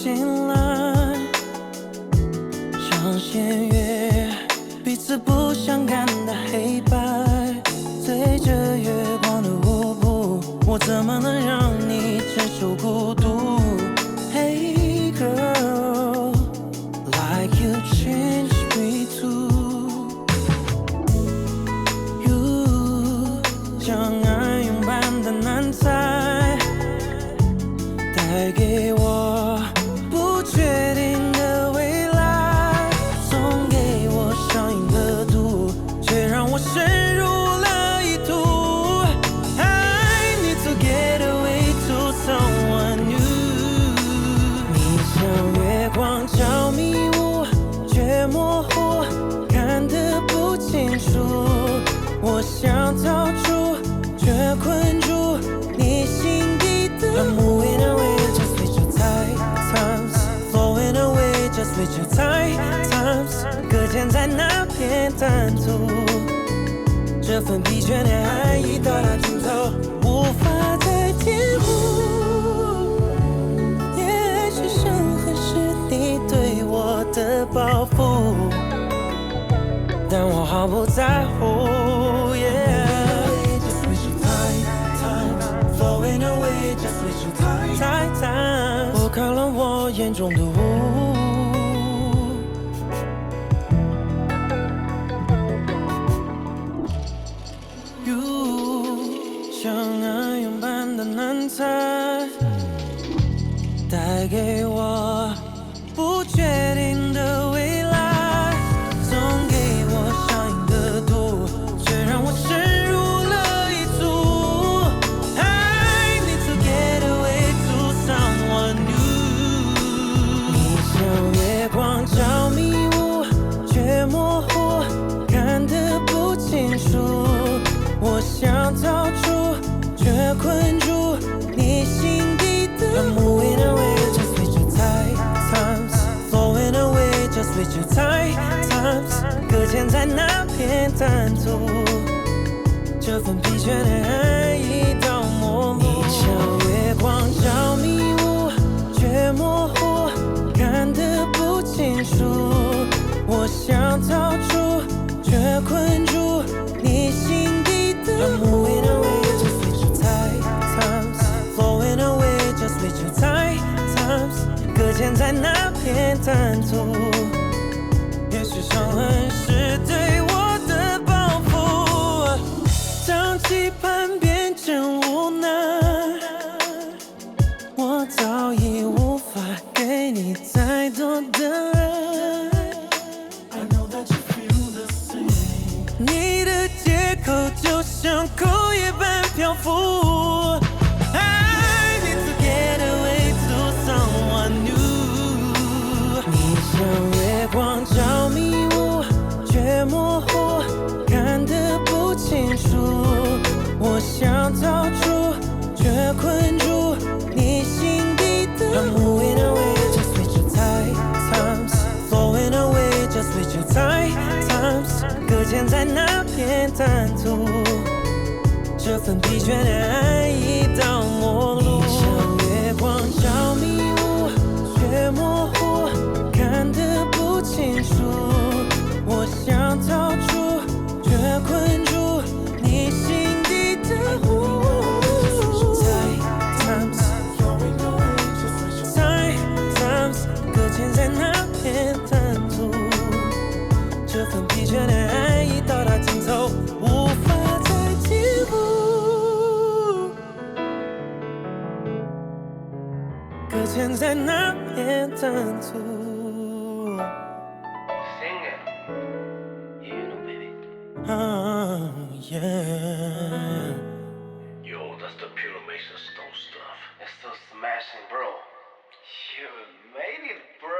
醒来，像弦乐，彼此不相干的黑白，随着月光的舞步，我怎么能让你承受孤独 ？Hey girl, like you changed me too. You 像暗涌般的难猜，带给我不确定的未来，送给我上瘾的毒，却让我深入了一途。I need to get away to someone new。你像月光悄迷雾，却模糊，看得不清楚。我想逃出，却困住你心底的。I'm moving away just with your tight times, flowing away just with your tight times。搁浅在那片坦途，这份疲倦的爱已到达尽头，无法再填补。也许伤痕是你对我的报复，但我毫不在乎。Just with your tight times, flowing away just with your tight times。我看了我眼中的雾。You 像暗涌般的难猜，带给我不确定的未来，送给我上瘾的毒，却让我深入了一途。I need to get away to someone new。你像月光照迷雾，却模糊，看得不清楚。我想逃出，却困住你心底的。I'm moving away just with your tight times, flowing away just with your tight times。搁浅在那片坦途，这份疲倦的爱已到末路。你像月光照迷雾，却模糊，看得不清楚。我想逃出，却困住你心底的。I'm moving away just with your tight times, flowing away just with your tight times。搁浅在那片坦途，也许伤痕是对我的报复，当期盼变成无奈，我早已无法给你太多的爱。你的借口就像口叶般漂浮。I need to get away to someone new。你像月光照迷雾，却模糊，看得不清楚。我想逃出，却困住你心底的。I'm moving away just with your tight times, flowing away just with your tight times。搁浅在那片坦途，这份疲倦的爱已到末路。你像月光照迷雾，却模糊，看得不清楚。我想逃出，却困住你心底的雾。Tight times，搁浅在那片坦途，这份疲倦的爱已到达尽头，无法再填补。搁浅在那片坦途。Sing it. Yeah, you know, baby. Yeah. Yo, that's the pure Mason Stone stuff. It's still smashing, bro. You made it, bro.